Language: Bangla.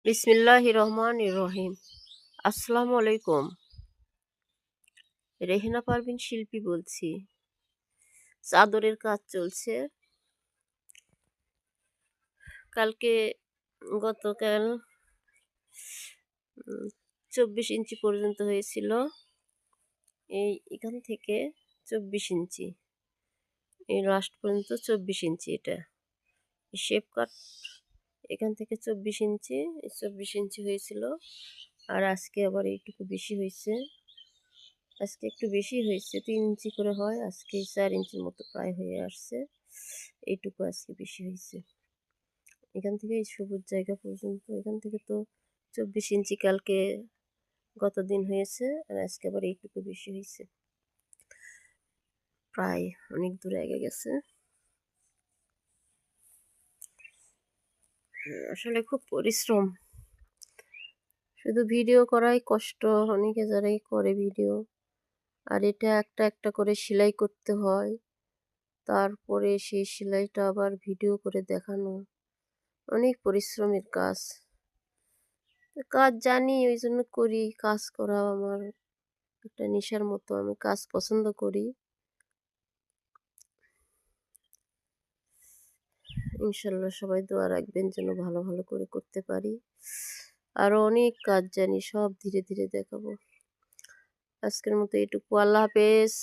বিসমিল্লাহির রহমানির রহিম। আসসালামু আলাইকুম। রেহেনা পারভীন শিল্পী বলছি। চাদরের কাজ চলছে। কালকে গতকাল ২৪ ইঞ্চি পর্যন্ত হয়েছিল। এখান থেকে ২৪ ইঞ্চি। এই লাস্ট পর্যন্ত ২৪ ইঞ্চি এটা। শেপ কাট এখান থেকে ২৪ ইঞ্চি, ২৪ ইঞ্চি হয়েছিল। আর আজকে আবার এইটুকু বেশি হয়েছে। আজকে একটু বেশি হয়েছে, ৩ ইঞ্চি করে হয়, আজকে ৪ ইঞ্চির মতো প্রায় হয়ে আসছে। এইটুকু আজকে বেশি হয়েছে। এখান থেকে এই সবুজ জায়গা পর্যন্ত, এখান থেকে তো ২৪ ইঞ্চি কালকে গতদিন হয়েছে, আর আজকে আবার এইটুকু বেশি হয়েছে, প্রায় অনেক দূরে এগিয়ে গেছে। আসলে খুব পরিশ্রম, শুধু ভিডিও করাই কষ্ট। অনেকে যারাই করে ভিডিও, আর এটা একটা একটা করে সেলাই করতে হয়, তারপরে সেই সেলাইটা আবার ভিডিও করে দেখানো, অনেক পরিশ্রমের কাজ। কাজ জানি, ওই জন্য করি। কাজ করা আমার একটা নেশার মতো, আমি কাজ পছন্দ করি। ইনশাল্লাহ সবাই দোয়া রাখবেন যেন ভালো ভালো করে করতে পারি। আরও অনেক কাজ জানি, সব ধীরে ধীরে দেখাবো। আজকের মতো এটুকু। আল্লাহ হাফেজ।